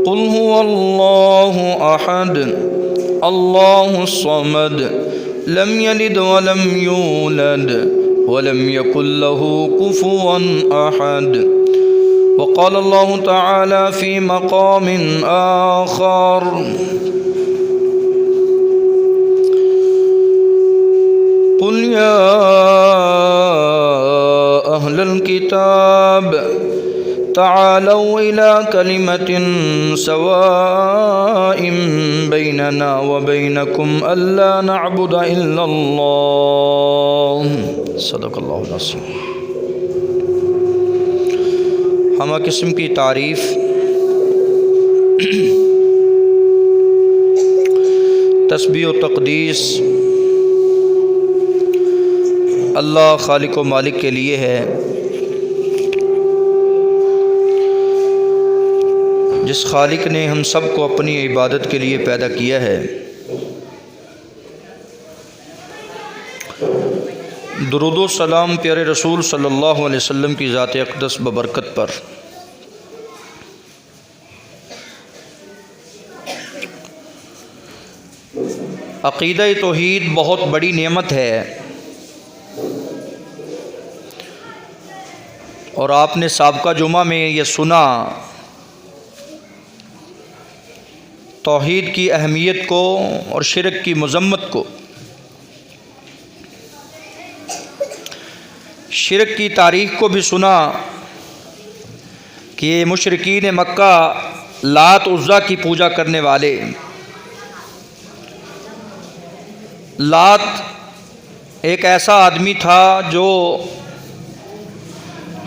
قل هو الله أحد الله الصمد لم يلد ولم يولد ولم يكن له كفوا أحد. وقال الله تعالى في مقام آخر قل يا أهل الكتاب تعالوا إلى كلمة سواء بيننا وبينكم ألا نعبد إلا الله. صدق اللہ العظیم. ہمہ قسم کی تعریف تسبیح و تقدیس اللہ خالق و مالک کے لیے ہے، جس خالق نے ہم سب کو اپنی عبادت کے لیے پیدا کیا ہے. درود و سلام پیارے رسول صلی اللہ علیہ وسلم کی ذات اقدس ببرکت پر. عقیدہ توحید بہت بڑی نعمت ہے، اور آپ نے سابقہ جمعہ میں یہ سنا توحید کی اہمیت کو اور شرک کی مذمت کو. شرک کی تاریخ کو بھی سنا کہ یہ مشرکین مکہ لات عزا کی پوجا کرنے والے. لات ایک ایسا آدمی تھا جو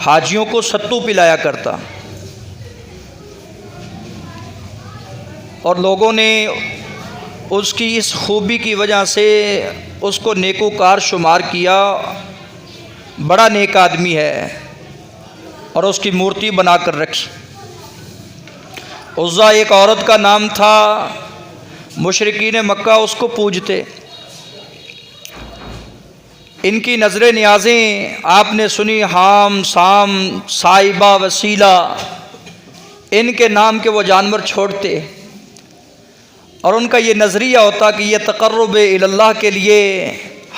حاجیوں کو ستو پلایا کرتا، اور لوگوں نے اس کی اس خوبی کی وجہ سے اس کو نیکوکار شمار کیا، بڑا نیک آدمی ہے، اور اس کی مورتی بنا کر رکھی. عزا ایک عورت کا نام تھا، مشرکین مکہ اس کو پوجتے. ان کی نظر نیازیں آپ نے سنی، حام، سام، صائبہ، وسیلہ، ان کے نام کے وہ جانور چھوڑتے، اور ان کا یہ نظریہ ہوتا کہ یہ تقرب اللہ کے لیے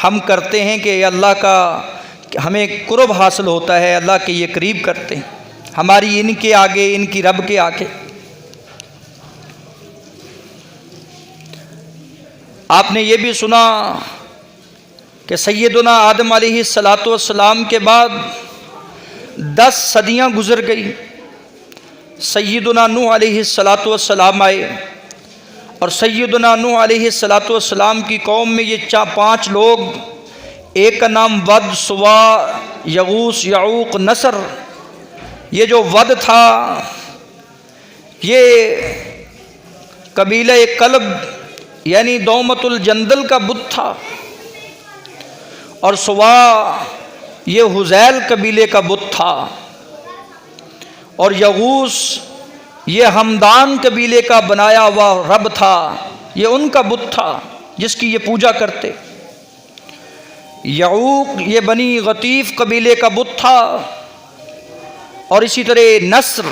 ہم کرتے ہیں کہ اللہ کا ہمیں قرب حاصل ہوتا ہے، اللہ کے یہ قریب کرتے ہیں، ہماری ان کے آگے، ان کی رب کے آگے. آپ نے یہ بھی سنا کہ سیدنا آدم علیہ السلام کے بعد 10 صدیاں گزر گئی. سیدنا نوح علیہ السلام آئے، اور سیدنا نوح علیہ السلام کی قوم میں یہ 5 لوگ، ایک کا نام ود، سوا، یغوث، یعوق، نصر. یہ جو ود تھا یہ قبیلہ کلب یعنی دومت الجندل کا بت تھا، اور سوا یہ حذیل قبیلے کا بت تھا، اور یغوث یہ ہمدان قبیلے کا بنایا ہوا رب تھا، یہ ان کا بت تھا جس کی یہ پوجا کرتے. یعوق یہ بنی غطیف قبیلے کا بت تھا، اور اسی طرح نصر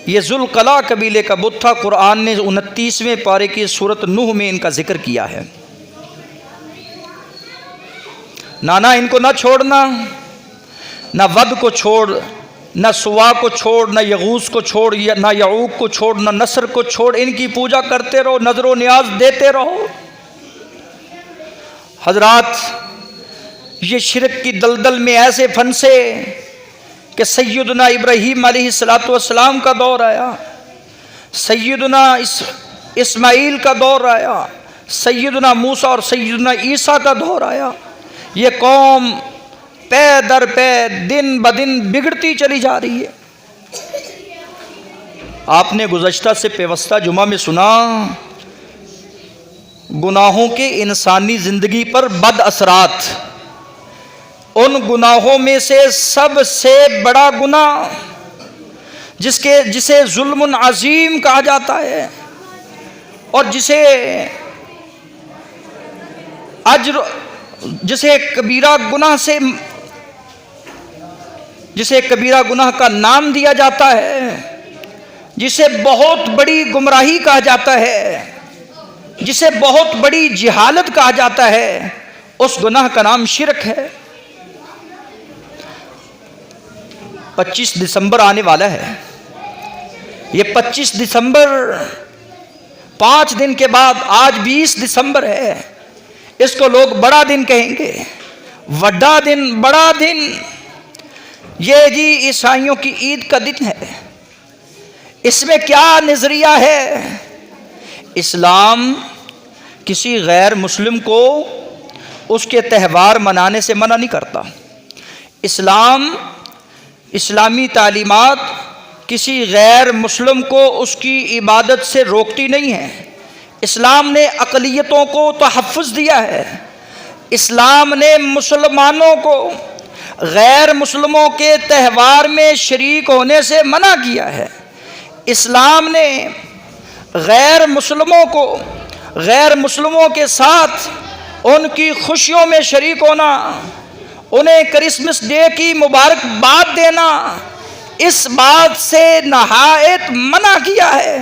یہ ذوالقلع قبیلے کا بت تھا. قرآن نے 29ویں پارے کی سورۃ نوح میں ان کا ذکر کیا ہے. نانا ان کو نہ چھوڑنا، نہ ود کو چھوڑ، نہ سوا کو چھوڑ، نہ یغوث کو چھوڑ، نہ یعوق کو چھوڑ، نہ نصر کو چھوڑ. ان کی پوجا کرتے رہو، نظر و نیاز دیتے رہو. حضرات یہ شرک کی دلدل میں ایسے پھنسے کہ سیدنا ابراہیم علیہ السلام کا دور آیا، سیدنا اسماعیل کا دور آیا، سیدنا موسیٰ اور سیدنا عیسیٰ کا دور آیا. یہ قوم پے در پے دن بدن بگڑتی چلی جا رہی ہے. آپ نے گزشتہ سے پیوستہ جمعہ میں سنا گناہوں کے انسانی زندگی پر بد اثرات. ان گناہوں میں سے سب سے بڑا گناہ جسے ظلم عظیم کہا جاتا ہے، اور جسے کبیرہ گناہ کا نام دیا جاتا ہے، جسے بہت بڑی گمراہی کہا جاتا ہے، جسے بہت بڑی جہالت کہا جاتا ہے، اس گناہ کا نام شرک ہے۔ 25 دسمبر آنے والا ہے، یہ 25 دسمبر 5 دن کے بعد، آج 20 دسمبر ہے، اس کو لوگ بڑا دن کہیں گے، وڈا دن، بڑا دن۔ یہ جی عیسائیوں کی عید کا دن ہے۔ اس میں کیا نظریہ ہے؟ اسلام کسی غیر مسلم کو اس کے تہوار منانے سے منع نہیں کرتا۔ اسلامی تعلیمات کسی غیر مسلم کو اس کی عبادت سے روکتی نہیں ہے۔ اسلام نے اقلیتوں کو تحفظ دیا ہے۔ اسلام نے مسلمانوں کو غیر مسلموں کے تہوار میں شریک ہونے سے منع کیا ہے۔ اسلام نے غیر مسلموں کے ساتھ ان کی خوشیوں میں شریک ہونا، انہیں کرسمس ڈے کی مبارکباد دینا، اس بات سے نہایت منع کیا ہے،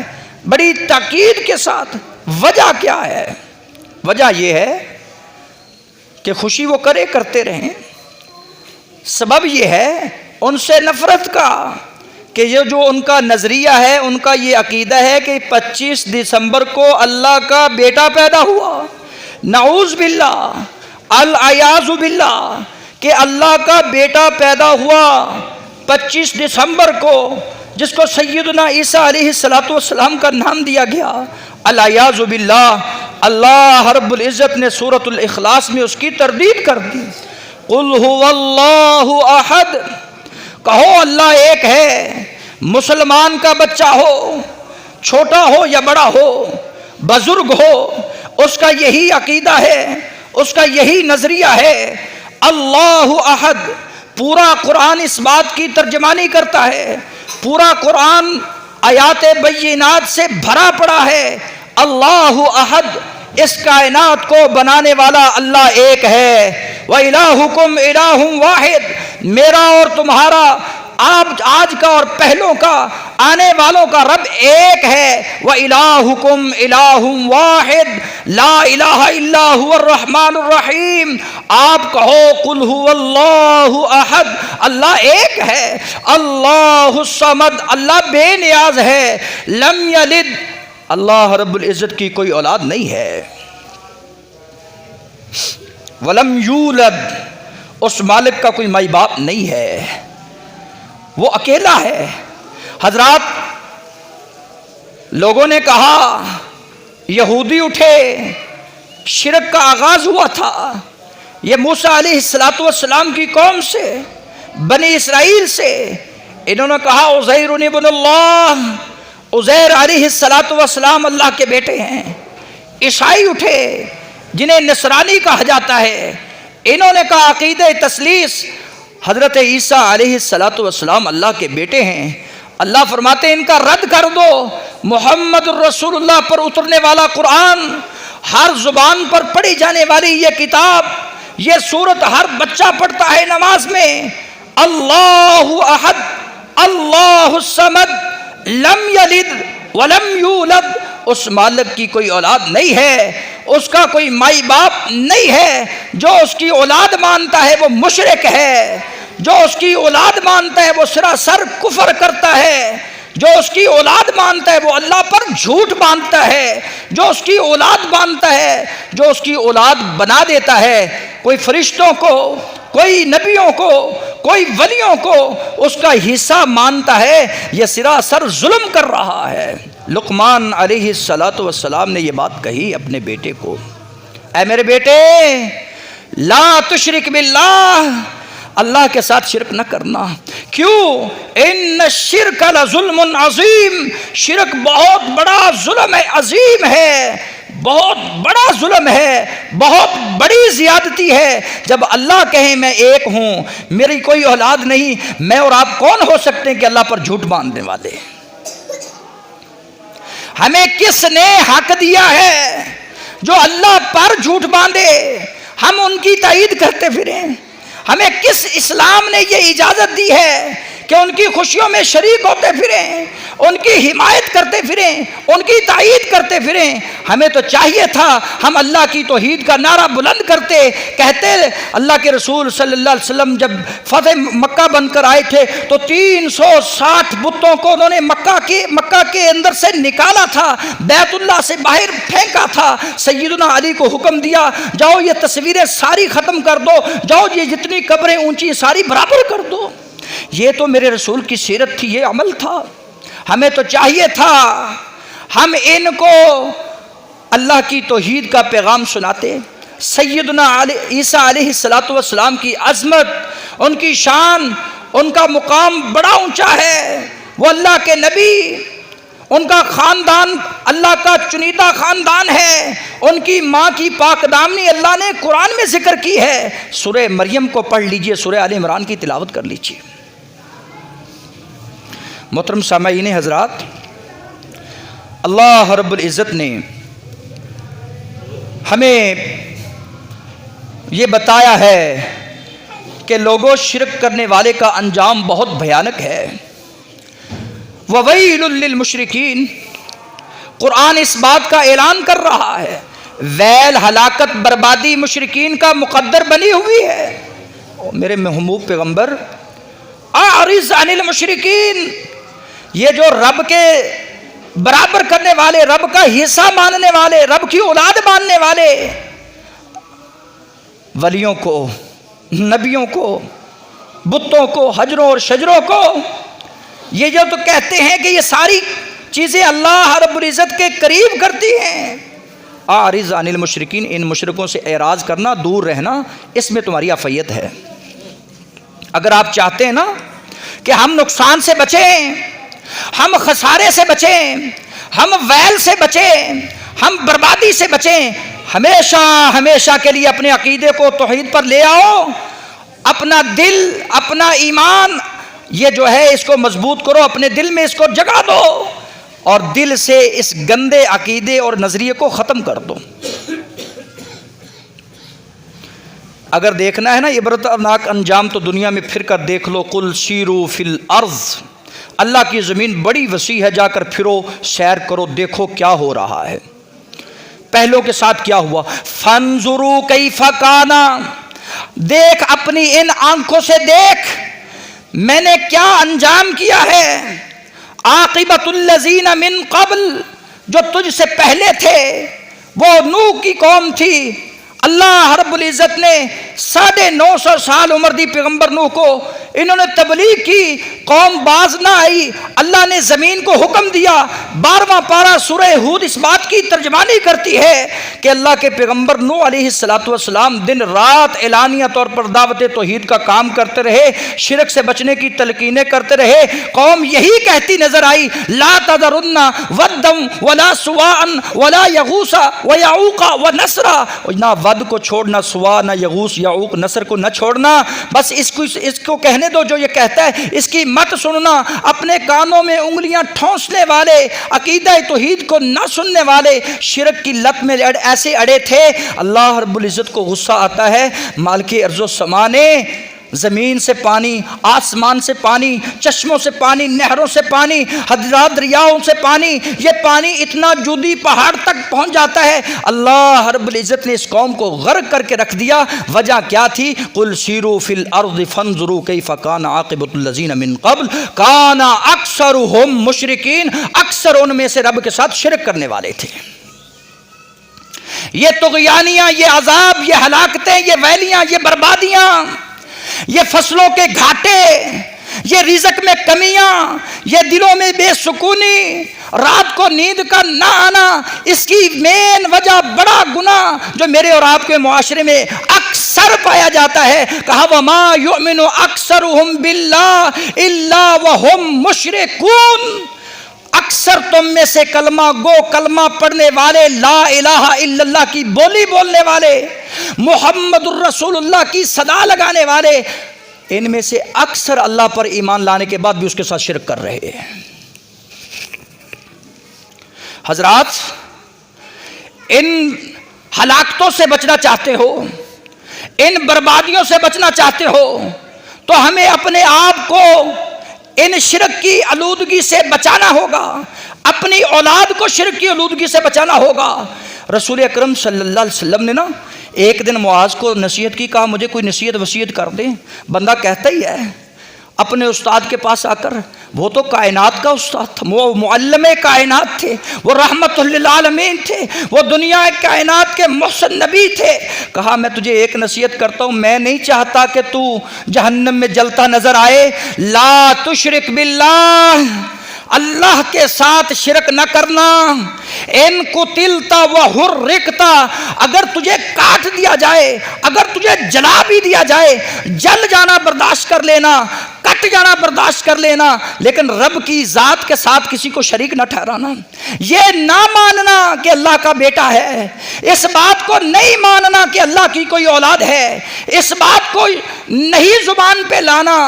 بڑی تاکید کے ساتھ۔ وجہ کیا ہے؟ وجہ یہ ہے کہ خوشی وہ کرتے رہیں۔ سبب یہ ہے ان سے نفرت کا، کہ یہ جو ان کا نظریہ ہے، ان کا یہ عقیدہ ہے کہ 25 دسمبر کو اللہ کا بیٹا پیدا ہوا۔ نعوذ باللہ، العیاذ باللہ، کہ اللہ کا بیٹا پیدا ہوا 25 دسمبر کو، جس کو سیدنا عیسیٰ علیہ السلام کا نام دیا گیا۔ العیاذ باللہ، اللہ رب العزت نے سورۃ الاخلاص میں اس کی تردید کر دی۔ قل هو اللہ احد، کہو اللہ ایک ہے۔ مسلمان کا بچہ ہو، چھوٹا ہو یا بڑا ہو، بزرگ ہو، اس کا یہی عقیدہ ہے، اس کا یہی نظریہ ہے۔ اللہ احد، پورا قرآن اس بات کی ترجمانی کرتا ہے، پورا قرآن آیات بینات سے بھرا پڑا ہے۔ اللہ احد، اس کائنات کو بنانے والا اللہ ایک ہے۔ وَإِلَٰهُكُمْ إِلَٰهٌ وَاحِدٌ، میرا اور تمہارا، آج کا اور پہلوں کا، آنے والوں کا رب ایک ہے۔ وَإِلَٰهُكُمْ إِلَٰهٌ وَاحِدٌ لَا إِلَٰهَ إِلَّا هُوَ الرَّحْمَٰنُ الرَّحِيمُ، آپ کہو قُلْ هُوَ اللَّهُ أَحَدٌ، اللہ ایک ہے۔ اللہ الصمد، اللہ بے نیاز ہے۔ لم یلد، اللہ رب العزت کی کوئی اولاد نہیں ہے۔ ولم یولد، اس مالک کا کوئی مائی باپ نہیں ہے، وہ اکیلا ہے۔ حضرات، لوگوں نے کہا، یہودی اٹھے، شرک کا آغاز ہوا تھا، یہ موسیٰ علیہ السلام کی قوم سے، بنی اسرائیل سے۔ انہوں نے کہا عزیر ابن اللہ، عزیر علیہ السلام اللہ کے بیٹے ہیں۔ عیسائی اٹھے جنہیں نصرانی کہا جاتا ہے، انہوں نے کہا عقیدہ تثلیث، حضرت عیسیٰ علیہ السلام اللہ کے بیٹے ہیں۔ اللہ فرماتے ہیں ان کا رد کر دو۔ محمد الرسول اللہ پر اترنے والا قرآن، ہر زبان پر پڑھی جانے والی یہ کتاب، یہ سورت ہر بچہ پڑھتا ہے نماز میں۔ اللہ احد، اللہ الصمد، لم یلد ولم یولد، اس مالک کی کوئی اولاد نہیں ہے، اس کا کوئی مائی باپ نہیں ہے۔ جو اس کی اولاد مانتا ہے وہ مشرک ہے، جو اس کی اولاد مانتا ہے وہ سراسر کفر کرتا ہے، جو اس کی اولاد مانتا ہے وہ اللہ پر جھوٹ باندھتا ہے، جو اس کی اولاد مانتا ہے، جو اس کی اولاد بنا دیتا ہے، کوئی فرشتوں کو، کوئی نبیوں کو، کوئی ولیوں کو اس کا حصہ مانتا ہے، یہ سراسر ظلم کر رہا ہے۔ لقمان علیہ السلام نے یہ بات کہی اپنے بیٹے کو، اے میرے بیٹے، لا تشرک باللہ، اللہ کے ساتھ شرک نہ کرنا۔ کیوں؟ ان الشرک لظلم عظیم، شرک بہت بڑا ظلم ہے، عظیم ہے، بہت بڑا ظلم ہے، بہت بڑی زیادتی ہے۔ جب اللہ کہیں میں ایک ہوں، میری کوئی اولاد نہیں، میں اور آپ کون ہو سکتے ہیں کہ اللہ پر جھوٹ باندھنے والے؟ ہمیں کس نے حق دیا ہے جو اللہ پر جھوٹ باندھے، ہم ان کی تائید کرتے پھریں؟ ہمیں کس اسلام نے یہ اجازت دی ہے کہ ان کی خوشیوں میں شریک ہوتے پھریں، ان کی حمایت کرتے پھریں، ان کی تائید کرتے پھریں۔ ہمیں تو چاہیے تھا ہم اللہ کی توحید کا نعرہ بلند کرتے، کہتے اللہ کے رسول صلی اللہ علیہ وسلم جب فتح مکہ بن کر آئے تھے تو 360 بتوں کو انہوں نے مکہ کے اندر سے نکالا تھا، بیت اللہ سے باہر پھینکا تھا۔ سیدنا علی کو حکم دیا جاؤ یہ تصویریں ساری ختم کر دو، جاؤ یہ جتنی قبریں اونچی ساری برابر کر دو۔ یہ تو میرے رسول کی سیرت تھی، یہ عمل تھا۔ ہمیں تو چاہیے تھا ہم ان کو اللہ کی توحید کا پیغام سناتے۔ سیدنا عیسیٰ علیہ السلام کی عظمت، ان کی شان، ان کا مقام بڑا اونچا ہے، وہ اللہ کے نبی، ان کا خاندان اللہ کا چنیدہ خاندان ہے، ان کی ماں کی پاک دامنی اللہ نے قرآن میں ذکر کی ہے۔ سورہ مریم کو پڑھ لیجئے، سورہ آل عمران کی تلاوت کر لیجئے۔ محترم سامعین حضرات، اللہ رب العزت نے ہمیں یہ بتایا ہے کہ لوگوں شرک کرنے والے کا انجام بہت بھیانک ہے۔ وَوَيْلٌ لِّلْمُشْرِكِينَ، قرآن اس بات کا اعلان کر رہا ہے، ویل، ہلاکت، بربادی مشرکین کا مقدر بنی ہوئی ہے۔ میرے محبوب پیغمبر، اعرض عن المشرکین، یہ جو رب کے برابر کرنے والے، رب کا حصہ ماننے والے، رب کی اولاد ماننے والے ولیوں کو، نبیوں کو، بتوں کو، حجروں اور شجروں کو، یہ جو تو کہتے ہیں کہ یہ ساری چیزیں اللہ رب العزت کے قریب کرتی ہیں۔ اعرض عن المشرکین، ان مشرکوں سے اعراض کرنا، دور رہنا، اس میں تمہاری عافیت ہے۔ اگر آپ چاہتے ہیں نا کہ ہم نقصان سے بچیں، ہم خسارے سے بچیں، ہم ویل سے بچیں، ہم بربادی سے بچیں، ہمیشہ ہمیشہ کے لیے اپنے عقیدے کو توحید پر لے آؤ، اپنا دل، اپنا ایمان یہ جو ہے اس کو مضبوط کرو، اپنے دل میں اس کو جگا دو اور دل سے اس گندے عقیدے اور نظریے کو ختم کر دو۔ اگر دیکھنا ہے نا عبرتناک انجام تو دنیا میں پھر کر دیکھ لو۔ قل سیروا فی الارض، اللہ کی زمین بڑی وسیع ہے، جا کر پھرو، سیر کرو، دیکھو کیا ہو رہا ہے، پہلوں کے ساتھ کیا ہوا۔ فانظروا کیف کان، دیکھ اپنی ان آنکھوں سے دیکھ میں نے کیا انجام کیا ہے۔ عاقبۃ الذین من قبل، جو تجھ سے پہلے تھے، وہ نوح کی قوم تھی۔ اللہ رب العزت نے 950 سال عمر دی پیغمبر نوح کو، انہوں نے تبلیغ کی، قوم باز نہ آئی، اللہ نے زمین کو حکم دیا۔ 12واں پارہ سورہ ہود اس بات کی ترجمانی کرتی ہے کہ اللہ کے پیغمبر نوح علیہ السلام دن رات اعلانیہ طور پر دعوت توحید کا کام کرتے رہے، شرک سے بچنے کی تلقینیں کرتے رہے۔ قوم یہی کہتی نظر آئی، لا تذرن ودا ولا سواء ولا یغوث ویعوق ونسر، نہ ود کو چھوڑنا، سوا نہ یغوث یعوق نصر کو نہ چھوڑنا، بس اس کو کہنے دو جو یہ کہتا ہے، اس کی مت سننا۔ اپنے کانوں میں انگلیاں ٹھونسنے والے، عقیدہ توحید کو نہ سننے والے، شرک کی لت میں ایسے اڑے تھے۔ اللہ رب العزت کو غصہ آتا ہے، مالک ارض و سما نے زمین سے پانی، آسمان سے پانی، چشموں سے پانی، نہروں سے پانی، حضرات دریاؤں سے پانی، یہ پانی اتنا جودی پہاڑ تک پہنچ جاتا ہے۔ اللہ رب العزت نے اس قوم کو غرق کر کے رکھ دیا۔ وجہ کیا تھی؟ قل سیروا فی الارض فانظروا کیف کان عاقبۃ الذین من قبل کان اکثرهم مشرکین، اکثر ان میں سے رب کے ساتھ شرک کرنے والے تھے۔ یہ طغیانیاں، یہ عذاب، یہ ہلاکتیں، یہ ویلیاں، یہ بربادیاں، یہ فصلوں کے گھاٹے، یہ رزق میں کمیاں، یہ دلوں میں بے سکونی، رات کو نیند کا نہ آنا، اس کی مین وجہ بڑا گناہ جو میرے اور آپ کے معاشرے میں اکثر پایا جاتا ہے۔ کہا وما یؤمن اکثرهم باللہ الا وهم مشرکون، اکثر تم میں سے کلمہ گو، کلمہ پڑھنے والے، لا الہ الا اللہ کی بولی بولنے والے، محمد الرسول اللہ کی صدا لگانے والے، ان میں سے اکثر اللہ پر ایمان لانے کے بعد بھی اس کے ساتھ شرک کر رہے ہیں۔ حضرات، ان ہلاکتوں سے بچنا چاہتے ہو، ان بربادیوں سے بچنا چاہتے ہو، تو ہمیں اپنے آپ کو ان شرک کی آلودگی سے بچانا ہوگا، اپنی اولاد کو شرک کی آلودگی سے بچانا ہوگا۔ رسول اکرم صلی اللہ علیہ وسلم نے نا ایک دن معاذ کو نصیحت کی، کہا مجھے کوئی نصیحت وصیت کر دیں۔ بندہ کہتا ہی ہے اپنے استاد کے پاس آ کر، وہ تو کائنات کا استاد تھا، وہ معلم کائنات تھے، وہ رحمت للعالمین تھے، وہ دنیا کائنات کے محسن نبی تھے۔ کہا میں تجھے ایک نصیحت کرتا ہوں، میں نہیں چاہتا کہ تو جہنم میں جلتا نظر آئے، لا تشرک باللہ، اللہ کے ساتھ شرک نہ کرنا۔ ان قتلتا وحرقتا، اگر تجھے کاٹ دیا جائے، اگر تجھے جلا بھی دیا جائے، جل جانا برداشت کر لینا، کٹ جانا برداشت کر لینا، لیکن رب کی ذات کے ساتھ کسی کو شریک نہ ٹھہرانا۔ یہ نہ ماننا کہ اللہ کا بیٹا ہے، اس بات کو نہیں ماننا کہ اللہ کی کوئی اولاد ہے، اس بات کو نہیں زبان پہ لانا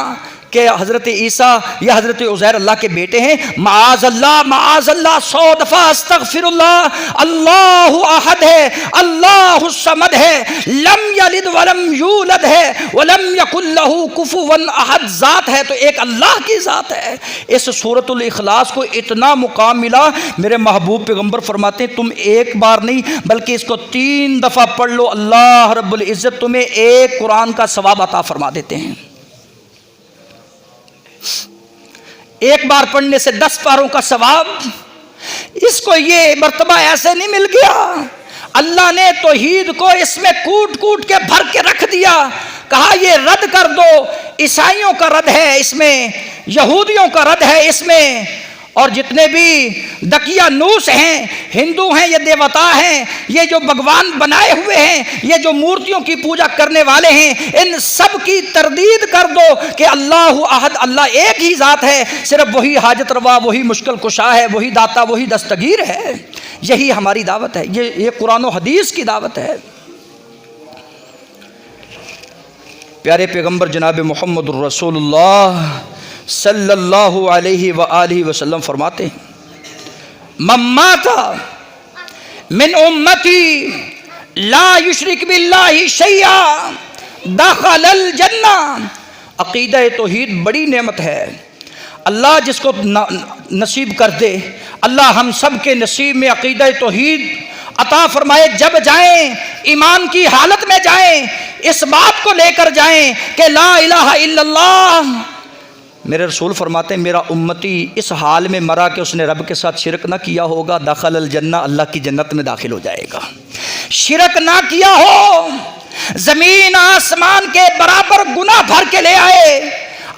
کہ حضرت عیسیٰ یا حضرت عزیر اللہ کے بیٹے ہیں۔ معاذ اللہ، معاذ اللہ، 100 دفعہ استغفر اللہ۔ اللہ احد ہے، اللہ الصمد ہے، لم یلد ولم یولد ہے، ولم یکن لہ کفوا احد، ذات ہے تو ایک اللہ کی ذات ہے۔ اس سورۃ الاخلاص کو اتنا مقام ملا، میرے محبوب پیغمبر فرماتے ہیں تم ایک بار نہیں بلکہ اس کو 3 دفعہ پڑھ لو، اللہ رب العزت تمہیں ایک قرآن کا ثواب عطا فرما دیتے ہیں۔ ایک بار پڑھنے سے 10 پاروں کا ثواب۔ اس کو یہ مرتبہ ایسے نہیں مل گیا، اللہ نے توحید کو اس میں کوٹ کوٹ کے بھر کے رکھ دیا، کہا یہ رد کر دو۔ عیسائیوں کا رد ہے اس میں، یہودیوں کا رد ہے اس میں، اور جتنے بھی دقیانوس ہیں، ہندو ہیں، یہ دیوتا ہیں، یہ جو بھگوان بنائے ہوئے ہیں، یہ جو مورتیوں کی پوجا کرنے والے ہیں، ان سب کی تردید کر دو کہ اللہ احد، اللہ ایک ہی ذات ہے، صرف وہی حاجت روا، وہی مشکل کشا ہے، وہی داتا، وہی دستگیر ہے۔ یہی ہماری دعوت ہے، یہ قرآن و حدیث کی دعوت ہے۔ پیارے پیغمبر جناب محمد الرسول اللہ صلی اللہ علیہ وآلہ وسلم فرماتے ہیں من مات من امتی لا یشرک باللہ شیئا دخل الجنہ۔ عقیدہ توحید بڑی نعمت ہے، اللہ جس کو نصیب کر دے، اللہ ہم سب کے نصیب میں عقیدہ توحید عطا فرمائے۔ جب جائیں ایمان کی حالت میں جائیں، اس بات کو لے کر جائیں کہ لا الہ الا اللہ۔ میرے رسول فرماتے ہیں میرا امتی اس حال میں مرا کہ اس نے رب کے ساتھ شرک نہ کیا ہوگا، دخل الجنہ، اللہ کی جنت میں داخل ہو جائے گا۔ شرک نہ کیا ہو، زمین آسمان کے برابر گناہ بھر کے لے آئے،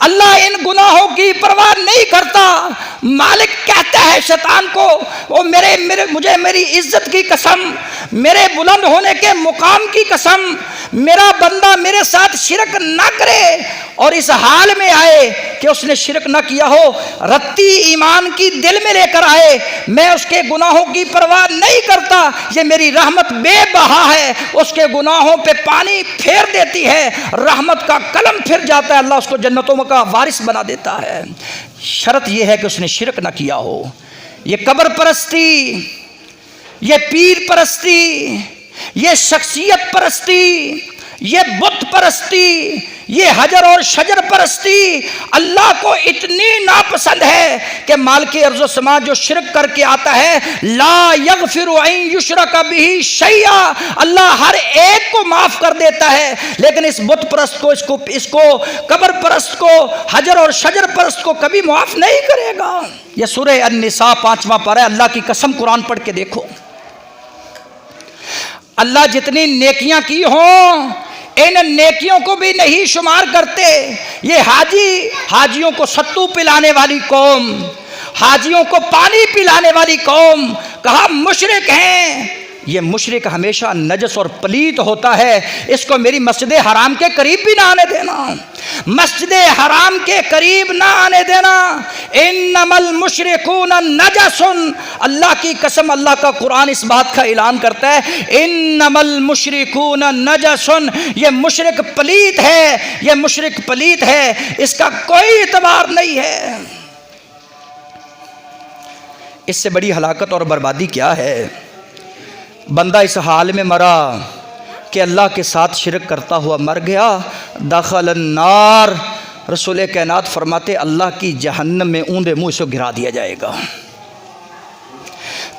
اللہ ان گناہوں کی پرواہ نہیں کرتا۔ مالک کہتا ہے شیطان کو، وہ مجھے میری عزت کی قسم، میرے بلند ہونے کے مقام کی قسم، میرا بندہ میرے ساتھ شرک نہ کرے، اور اس حال میں آئے کہ اس نے شرک نہ کیا ہو، رتی ایمان کی دل میں لے کر آئے، میں اس کے گناہوں کی پرواہ نہیں کرتا، یہ میری رحمت بے بہا ہے، اس کے گناہوں پہ پانی پھیر دیتی ہے، رحمت کا قلم پھر جاتا ہے، اللہ اس کو جنتوں کا وارث بنا دیتا ہے۔ شرط یہ ہے کہ اس نے شرک نہ کیا ہو۔ یہ قبر پرستی، یہ پیر پرستی، یہ شخصیت پرستی، یہ بت پرستی، یہ حجر اور شجر پرستی اللہ کو اتنی ناپسند ہے کہ مالک ارض و سما جو شرک کر کے آتا ہے، لا یغفر ان یشرک بہ شیئا، اللہ ہر ایک کو معاف کر دیتا ہے، لیکن اس بت پرست کو، اس کو قبر پرست کو، حجر اور شجر پرست کو کبھی معاف نہیں کرے گا۔ یہ سورہ النساء 5واں پارہ ہے، اللہ کی قسم قرآن پڑھ کے دیکھو، اللہ جتنی نیکیاں کی ہوں ان نیکیوں کو بھی نہیں شمار کرتے۔ یہ حاجیوں کو ستو پلانے والی قوم، حاجیوں کو پانی پلانے والی قوم، کہا مشرک ہیں۔ یہ مشرک ہمیشہ نجس اور پلیت ہوتا ہے، اس کو میری مسجد حرام کے قریب بھی نہ آنے دینا، مسجد حرام کے قریب نہ آنے دینا۔ انما المشرکون نجس، اللہ کی قسم، اللہ کا قرآن اس بات کا اعلان کرتا ہے، انما المشرکون نجس، یہ مشرک پلیت ہے، یہ مشرک پلیت ہے، اس کا کوئی اعتبار نہیں ہے۔ اس سے بڑی ہلاکت اور بربادی کیا ہے؟ بندہ اس حال میں مرا کہ اللہ کے ساتھ شرک کرتا ہوا مر گیا، دخل النار، رسول کائنات فرماتے اللہ کی جہنم میں اوندے منہ سے گرا دیا جائے گا۔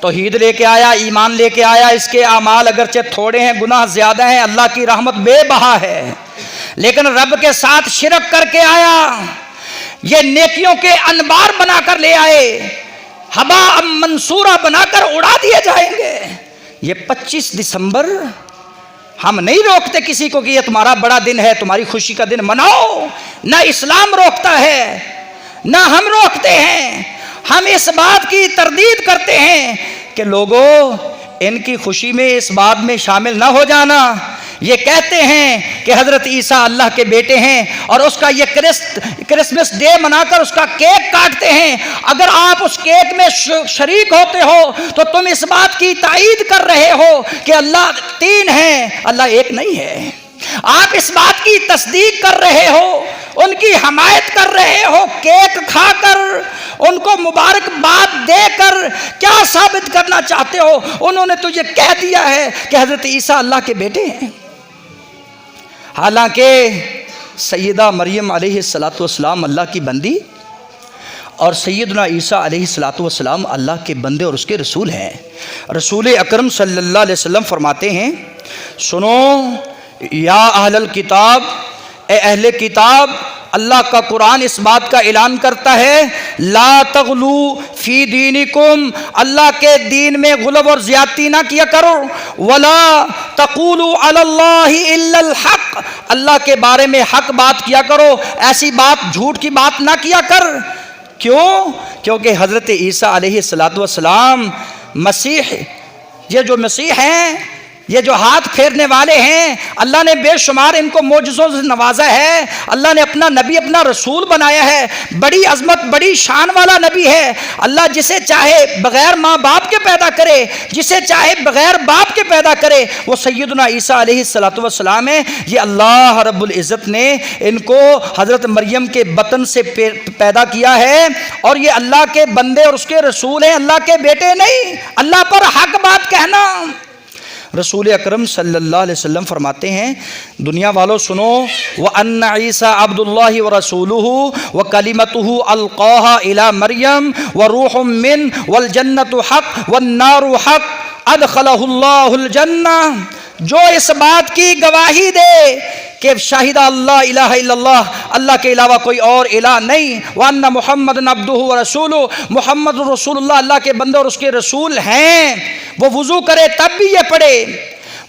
توحید لے کے آیا، ایمان لے کے آیا، اس کے اعمال اگرچہ تھوڑے ہیں، گناہ زیادہ ہیں، اللہ کی رحمت بے بہا ہے، لیکن رب کے ساتھ شرک کر کے آیا، یہ نیکیوں کے انبار بنا کر لے آئے، ہبا منصورہ بنا کر اڑا دیے جائیں گے۔ یہ 25 دسمبر ہم نہیں روکتے کسی کو کہ یہ تمہارا بڑا دن ہے، تمہاری خوشی کا دن مناؤ، نہ اسلام روکتا ہے نہ ہم روکتے ہیں۔ ہم اس بات کی تردید کرتے ہیں کہ لوگوں ان کی خوشی میں اس بات میں شامل نہ ہو جانا۔ یہ کہتے ہیں کہ حضرت عیسیٰ اللہ کے بیٹے ہیں اور اس کا یہ کرسمس ڈے منا کر اس کا کیک کاٹتے ہیں۔ اگر آپ اس کیک میں شریک ہوتے ہو تو تم اس بات کی تائید کر رہے ہو کہ اللہ 3 ہیں، اللہ ایک نہیں ہے۔ آپ اس بات کی تصدیق کر رہے ہو، ان کی حمایت کر رہے ہو، کیک کھا کر ان کو مبارکباد دے کر کیا ثابت کرنا چاہتے ہو؟ انہوں نے تو یہ کہہ دیا ہے کہ حضرت عیسیٰ اللہ کے بیٹے ہیں، حالانکہ سیدہ مریم علیہ السلام اللہ کی بندی اور سیدنا عیسیٰ علیہ السلام اللہ کے بندے اور اس کے رسول ہیں۔ رسول اکرم صلی اللہ علیہ وسلم فرماتے ہیں، سنو یا اہل الکتاب، اے اہل کتاب، اللہ کا قرآن اس بات کا اعلان کرتا ہے، لا تغلو فی دینکم، اللہ کے دین میں غلو اور زیادتی نہ کیا کرو، ولا تقولوا علی اللہ الا الحق، اللہ کے بارے میں حق بات کیا کرو، ایسی بات جھوٹ کی بات نہ کیا کر۔ کیوں؟ کیونکہ حضرت عیسیٰ علیہ السلام مسیح، یہ جو مسیح ہیں، یہ جو ہاتھ پھیرنے والے ہیں، اللہ نے بے شمار ان کو معجزوں سے نوازا ہے، اللہ نے اپنا نبی اپنا رسول بنایا ہے، بڑی عظمت بڑی شان والا نبی ہے۔ اللہ جسے چاہے بغیر ماں باپ کے پیدا کرے، جسے چاہے بغیر باپ کے پیدا کرے، وہ سیدنا عیسیٰ علیہ السلام ہے۔ یہ اللہ رب العزت نے ان کو حضرت مریم کے بطن سے پیدا کیا ہے، اور یہ اللہ کے بندے اور اس کے رسول ہیں، اللہ کے بیٹے نہیں۔ اللہ پر حق بات کہنا۔ رسول اکرم صلی اللہ علیہ وسلم فرماتے ہیں، دنیا والوں سنو، وَأَنَّ عِيسَىٰ عَبْدُ اللَّهِ وَرَسُولُهُ وَكَلِمَتُهُ أَلْقَاهَا إِلَىٰ مَرْيَمَ وَرُوحٌ مِّنْهُ وَالْجَنَّةُ حَقٌّ وَالنَّارُ حَقٌّ أَدْخَلَهُ اللَّهُ الْجَنَّةَ، جو اس بات کی گواہی دے کہ شاہدہ اللہ الہ الا اللہ، اللہ کے علاوہ کوئی اور الہ نہیں، وَأَنَّ مُحَمَّدٌ عَبْدُهُ وَرَسُولُهُ، محمد رسول اللہ اللہ کے بندے اور اس کے رسول ہیں، وہ وضو کرے تب بھی یہ پڑھے،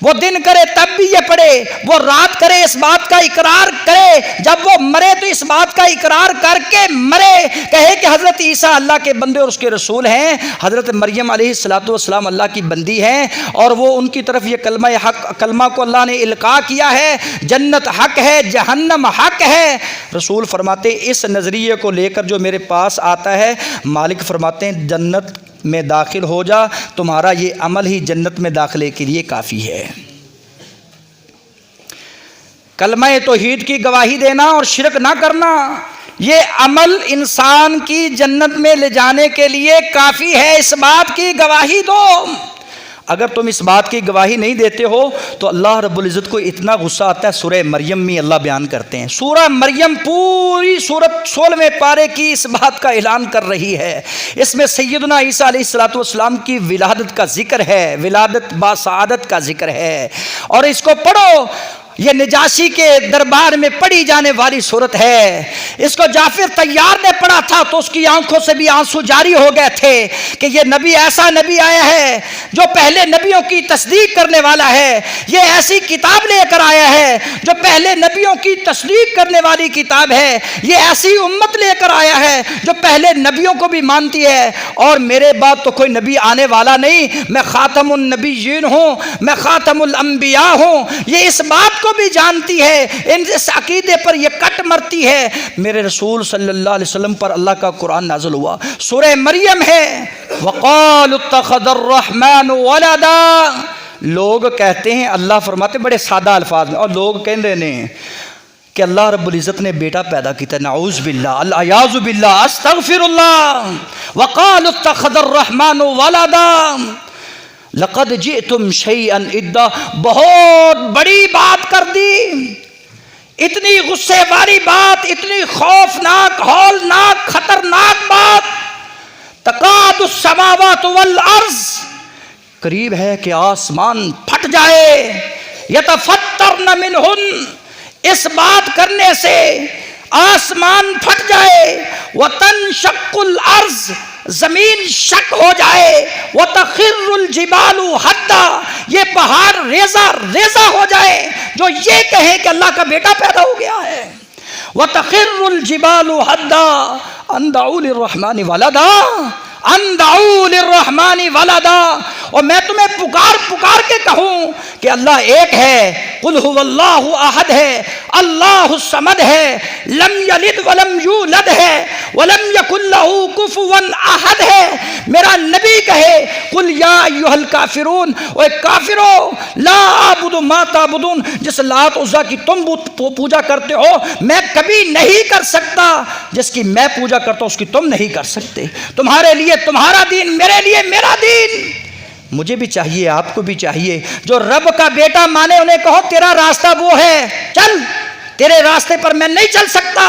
وہ دن کرے تب بھی یہ پڑھے، وہ رات کرے اس بات کا اقرار کرے، جب وہ مرے تو اس بات کا اقرار کر کے مرے، کہے کہ حضرت عیسیٰ اللہ کے بندے اور اس کے رسول ہیں، حضرت مریم علیہ السلام اللہ کی بندی ہیں، اور وہ ان کی طرف یہ کلمہ حق، کلمہ کو اللہ نے القاء کیا ہے، جنت حق ہے، جہنم حق ہے۔ رسول فرماتے اس نظریے کو لے کر جو میرے پاس آتا ہے، مالک فرماتے ہیں جنت میں داخل ہو جا، تمہارا یہ عمل ہی جنت میں داخلے کے لیے کافی ہے۔ کلمہ توحید کی گواہی دینا اور شرک نہ کرنا، یہ عمل انسان کی جنت میں لے جانے کے لیے کافی ہے، اس بات کی گواہی دو۔ اگر تم اس بات کی گواہی نہیں دیتے ہو تو اللہ رب العزت کو اتنا غصہ آتا ہے۔ سورہ مریم میں اللہ بیان کرتے ہیں، سورہ مریم پوری سورت 16ویں پارے کی اس بات کا اعلان کر رہی ہے۔ اس میں سیدنا عیسیٰ علیہ السلام کی ولادت کا ذکر ہے، ولادت باسعادت کا ذکر ہے، اور اس کو پڑھو، یہ نجاشی کے دربار میں پڑھی جانے والی صورت ہے۔ اس کو جعفر طیار نے پڑھا تھا تو اس کی آنکھوں سے بھی آنسو جاری ہو گئے تھے کہ یہ نبی ایسا نبی آیا ہے جو پہلے نبیوں کی تصدیق کرنے والا ہے، یہ ایسی کتاب لے کر آیا ہے جو پہلے نبیوں کی تصدیق کرنے والی کتاب ہے، یہ ایسی امت لے کر آیا ہے جو پہلے نبیوں کو بھی مانتی ہے، اور میرے بعد تو کوئی نبی آنے والا نہیں، میں خاتم النبیین ہوں، میں خاتم الانبیاء ہوں، یہ اس بات کو بھی جانتی ہے، اس عقیدے پر یہ کٹ مرتی ہے۔ میرے رسول صلی اللہ علیہ وسلم پر اللہ کا قرآن نازل ہوا، سورہ مریم ہے، وَقَالُوا اتَّخَذَ الرَّحْمَنُ وَلَدًا، لوگ کہتے ہیں، اللہ فرماتے بڑے سادہ الفاظ میں، اور لوگ کہہ رہے ہیں کہ اللہ رب العزت نے بیٹا پیدا کیا، نعوذ باللہ، العیاذ باللہ، استغفر اللہ، وَقَالُوا اتَّخَذَ الرَّحْمَنُ وَلَدًا، لقد جئتم شیئا ادا، بہت بڑی بات کر دی، اتنی غصے والی بات، اتنی خوفناک، ہولناک، خطرناک بات، تقاد السماوات والارض، قریب ہے کہ آسمان پھٹ جائے، یتفطرن منہن، اس بات کرنے سے آسمان پھٹ جائے، وتنشق الارض، زمین شک ہو جائے، وتخر الجبال حدا، یہ پہاڑ ریزہ ریزہ ہو جائے جو یہ کہیں کہ اللہ کا بیٹا پیدا ہو گیا ہے، وتخر الجبال حدا ان دعوا للرحمن ولدا، ان دعوا للرحمن ولدا، اور میں تمہیں پکار پکار کے کہوں کہ اللہ ایک ہے، قل هو اللہ احد ہے، اللہ الصمد ہے، لم یلد ولم یولد ہے، ولم یکن له کفوا احد ہے، میرا نبی کہے قل یا ایھا الکافرون، اے کافرو لا اعبد ما تعبدون، جس لات عزا کی تم پوجا کرتے ہو میں کبھی نہیں کر سکتا، جس کی میں پوجا کرتا ہوں اس کی تم نہیں کر سکتے، تمہارے لیے تمہارا دین، میرے لیے میرا دین۔ مجھے بھی چاہیے، آپ کو بھی چاہیے، جو رب کا بیٹا مانے انہیں کہو تیرا راستہ وہ ہے، چل، تیرے راستے پر میں نہیں چل سکتا،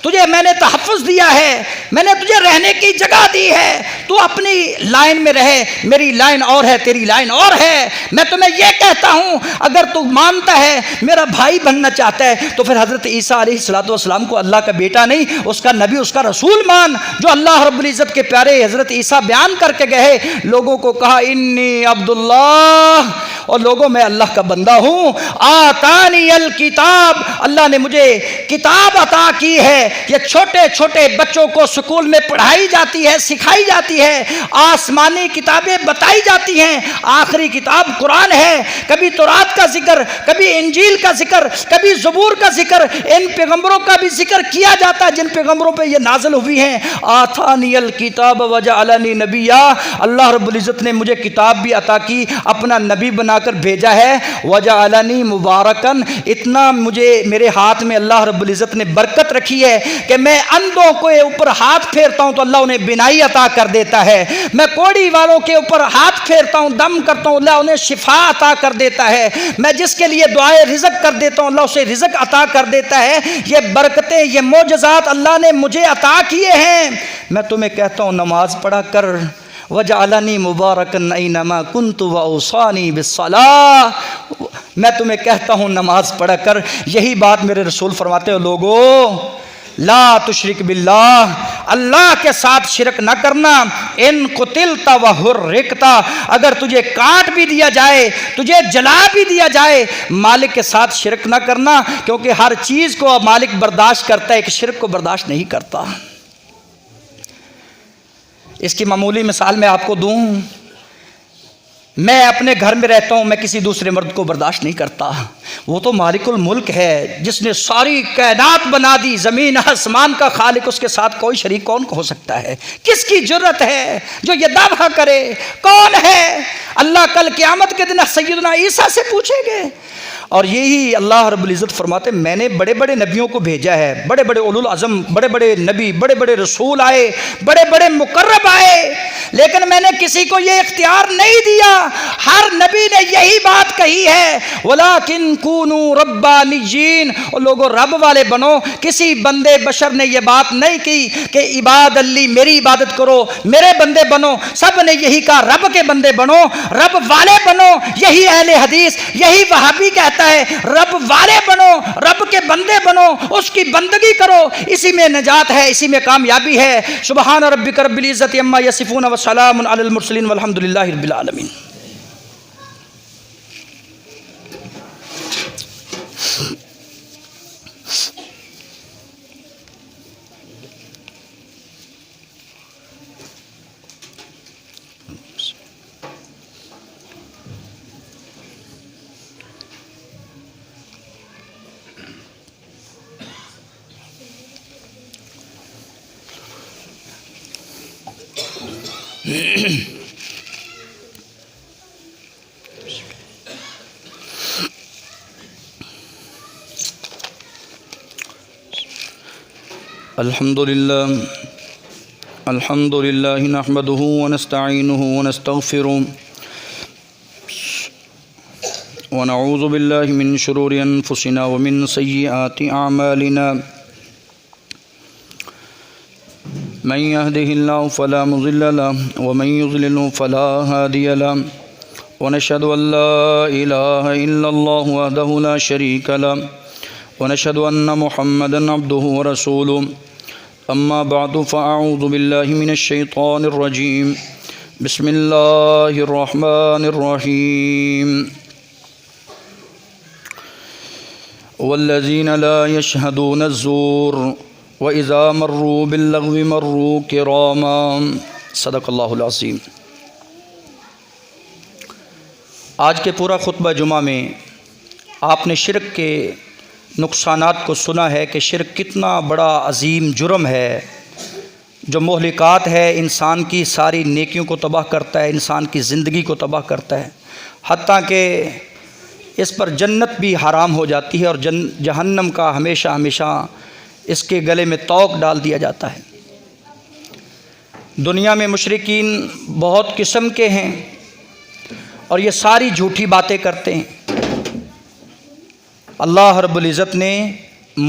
تجھے میں نے تحفظ دیا ہے، میں نے تجھے رہنے کی جگہ دی ہے، تو اپنی لائن میں رہے، میری لائن اور ہے، تیری لائن اور ہے۔ میں تمہیں یہ کہتا ہوں اگر تو مانتا ہے میرا بھائی بننا چاہتا ہے تو پھر حضرت عیسیٰ علیہ السلام کو اللہ کا بیٹا نہیں، اس کا نبی، اس کا رسول مان، جو اللہ رب العزت کے پیارے حضرت عیسیٰ بیان کر کے گئے، لوگوں کو کہا انی عبداللہ، اور لوگوں میں اللہ کا بندہ ہوں، آتانی الکتاب، اللہ نے مجھے کتاب عطا کی ہے، یہ چھوٹے چھوٹے بچوں کو سکول میں پڑھائی جاتی ہے، سکھائی جاتی ہے، آسمانی کتابیں بتائی جاتی ہیں، آخری کتاب قرآن ہے، کبھی تورات کا ذکر، کبھی انجیل کا ذکر، کبھی زبور کا ذکر، ان پیغمبروں کا بھی ذکر کیا جاتا ہے جن پیغمبروں پہ یہ نازل ہوئی ہیں۔ آتانی الکتاب وجعلنی نبیا، اللہ رب العزت نے مجھے کتاب بھی عطا کی، اپنا نبی بنا کر بھیجا ہے، وجعلنی مبارکن، اتنا مجھے میرے ہاتھ میں اللہ رب العزت نے برکت رکھی ہے کہ میں اندھوں کے اوپر ہاتھ پھیرتا ہوں تو اللہ انہیں بینائی عطا کر دیتا ہے، میں کوڑی والوں کے اوپر ہاتھ پھیرتا ہوں، دم کرتا ہوں، اللہ انہیں شفا عطا کر دیتا ہے، میں جس کے لیے دعائے رزق کر دیتا ہوں اللہ اسے رزق عطا کر دیتا ہے۔ یہ برکتیں، یہ معجزات اللہ نے مجھے عطا کیے ہیں۔ میں تمہیں کہتا ہوں نماز پڑھا کر، وجعلنی مبارکن اینما کنت واوصانی بالصلاۃ، میں تمہیں کہتا ہوں نماز پڑھا کر، یہی بات میرے رسول فرماتے ہو، لوگوں لا تشرک باللہ، اللہ کے ساتھ شرک نہ کرنا، ان قتلت وحرقت، اگر تجھے کاٹ بھی دیا جائے، تجھے جلا بھی دیا جائے، مالک کے ساتھ شرک نہ کرنا، کیونکہ ہر چیز کو مالک برداشت کرتا ہے، ایک شرک کو برداشت نہیں کرتا۔ اس کی معمولی مثال میں آپ کو دوں، میں اپنے گھر میں رہتا ہوں، میں کسی دوسرے مرد کو برداشت نہیں کرتا، وہ تو مالک الملک ہے جس نے ساری کائنات بنا دی، زمین آسمان کا خالق، اس کے ساتھ کوئی شریک کون ہو سکتا ہے؟ کس کی جرت ہے جو یہ دعویٰ کرے؟ کون ہے؟ اللہ کل قیامت کے دن سیدنا عیسیٰ سے پوچھیں گے۔ اور یہی اللہ رب العزت فرماتے میں نے بڑے بڑے نبیوں کو بھیجا ہے، بڑے بڑے اولو العزم، بڑے بڑے نبی، بڑے بڑے رسول آئے، بڑے بڑے مقرب آئے، لیکن میں نے کسی کو یہ اختیار نہیں دیا۔ ہر نبی نے یہی بات کہی ہے، وَلَٰكِن كُونُوا رَبَّانِيِّينَ، اور لوگوں رب والے بنو۔ کسی بندے بشر نے یہ بات نہیں کی کہ عباد اللہ، میری عبادت کرو، میرے بندے بنو، سب نے یہی کہا رب کے بندے بنو، رب والے بنو۔ یہی اہل حدیث، یہی وہابی کہتا ہے رب والے بنو، رب کے بندے بنو، اس کی بندگی کرو، اسی میں نجات ہے، اسی میں کامیابی ہے۔ سبحان ربک رب العزت عما یصفون وسلام علی المرسلین والحمد للہ رب العالمین۔ الحمدللہ نحمده ونستعینه ونستغفره ونعوذ بالله من شرور أنفسنا ومن سيئات أعمالنا من يهده الله فلا مضل له ومن يضلل فلا هادي له ونشهد أن لا إله إلا الله وحده لا شريك له ونشهد أن محمدا عبده ورسوله أما بعد فأعوذ بالله من الشيطان الرجيم بسم الله الرحمن الرحيم والذين لا يشهدون الزور وإذا مروا باللغو مروا كراما صدق اللہ العظیم۔ آج کے پورا خطبہ جمعہ میں آپ نے شرک کے نقصانات کو سنا ہے کہ شرک کتنا بڑا عظیم جرم ہے جو مہلکات ہے، انسان کی ساری نیکیوں کو تباہ کرتا ہے، انسان کی زندگی کو تباہ کرتا ہے، حتیٰ کہ اس پر جنت بھی حرام ہو جاتی ہے اور جہنم کا ہمیشہ ہمیشہ اس کے گلے میں طوق ڈال دیا جاتا ہے۔ دنیا میں مشرکین بہت قسم کے ہیں اور یہ ساری جھوٹی باتیں کرتے ہیں۔ اللہ رب العزت نے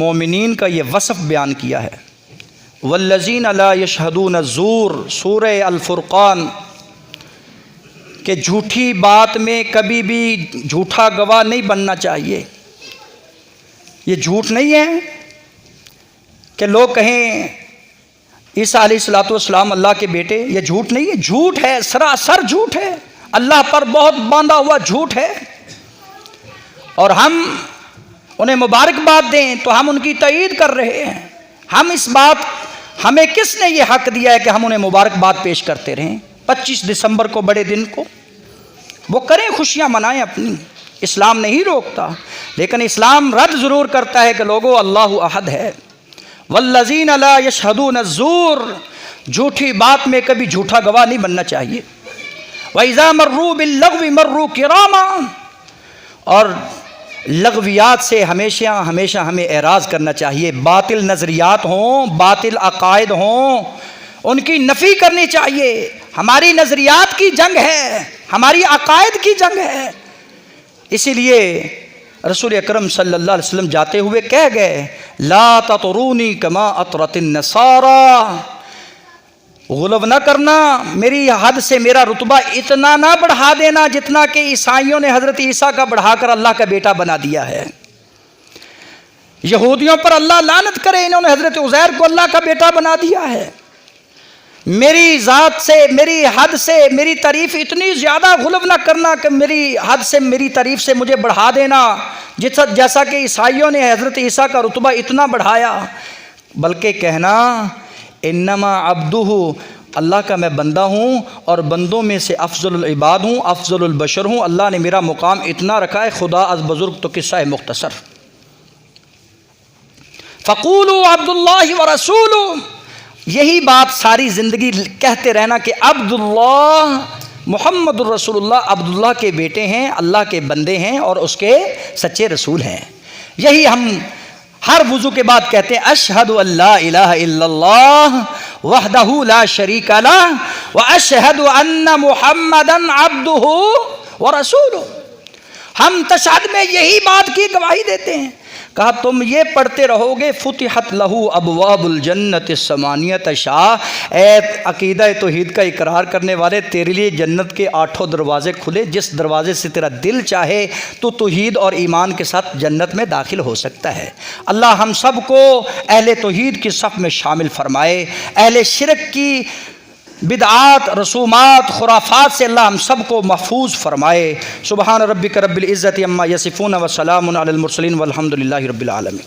مومنین کا یہ وصف بیان کیا ہے، والذین لا یشہدون الزور، سورہ الفرقان، کہ جھوٹی بات میں کبھی بھی جھوٹا گواہ نہیں بننا چاہیے۔ یہ جھوٹ نہیں ہے کہ لوگ کہیں عیسیٰ علیہ السلام اللہ کے بیٹے، یہ جھوٹ نہیں ہے، جھوٹ ہے، سراسر جھوٹ ہے، اللہ پر بہت باندھا ہوا جھوٹ ہے، اور ہم انہیں مبارکباد دیں تو ہم ان کی تائید کر رہے ہیں۔ ہمیں کس نے یہ حق دیا ہے کہ ہم انہیں مبارکباد پیش کرتے رہیں؟ 25 دسمبر کو بڑے دن کو وہ کریں، خوشیاں منائیں اپنی، اسلام نہیں روکتا، لیکن اسلام رد ضرور کرتا ہے کہ لوگوں اللہ احد ہے۔ والذین لا یشہدون الزور، جھوٹی بات میں کبھی جھوٹا گواہ نہیں بننا چاہیے۔ وَإِذَا مَرُّوا بِاللَّغْوِ مَرُّوا كِرَامًا، اور لغویات سے ہمیشہ ہمیشہ ہمیں اعراض کرنا چاہیے۔ باطل نظریات ہوں، باطل عقائد ہوں، ان کی نفی کرنی چاہیے۔ ہماری نظریات کی جنگ ہے، ہماری عقائد کی جنگ ہے۔ اسی لیے رسول اکرم صلی اللہ علیہ وسلم جاتے ہوئے کہہ گئے، لا تطرونی کما اطرت النصارى، غلو نہ کرنا، میری حد سے میرا رتبہ اتنا نہ بڑھا دینا جتنا کہ عیسائیوں نے حضرت عیسیٰ کا بڑھا کر اللہ کا بیٹا بنا دیا ہے۔ یہودیوں پر اللہ لعنت کرے، انہوں نے حضرت عزیر کو اللہ کا بیٹا بنا دیا ہے۔ میری ذات سے، میری حد سے میری تعریف اتنی زیادہ غلو نہ کرنا کہ میری حد سے میری تعریف سے مجھے بڑھا دینا، جیسا کہ عیسائیوں نے حضرت عیسیٰ کا رتبہ اتنا بڑھایا، بلکہ کہنا انما عبدہ، اللہ کا میں بندہ ہوں اور بندوں میں سے افضل العباد ہوں، افضل البشر ہوں، اللہ نے میرا مقام اتنا رکھا ہے، خدا از بزرگ تو قصہ مختصر۔ فقولوا عبد اللہ ورسولہ، یہی بات ساری زندگی کہتے رہنا کہ عبداللہ محمد الرسول اللہ، عبداللہ کے بیٹے ہیں، اللہ کے بندے ہیں اور اس کے سچے رسول ہیں۔ یہی ہم ہر وضو کے بعد کہتے ہیں، اشہد ان لا الہ الا اللہ وحدہ لا شریک لہ واشہد ان محمدا عبدہ ورسولہ۔ ہم تشہد میں یہی بات کی گواہی دیتے ہیں۔ کہا تم یہ پڑھتے رہو گے، فتحت لہ ابواب الجنت الثمانیۃ عشاء، اے عقیدہ توحید کا اقرار کرنے والے، تیرے لیے جنت کے 8 دروازے کھلے، جس دروازے سے تیرا دل چاہے تو توحید اور ایمان کے ساتھ جنت میں داخل ہو سکتا ہے۔ اللہ ہم سب کو اہل توحید کی صف میں شامل فرمائے، اہل شرک کی بدعات، رسومات، خرافات سے اللہ ہم سب کو محفوظ فرمائے۔ سبحان ربک رب العزت عما یصفون وسلام علی المرسلین والحمد للہ رب العالمین۔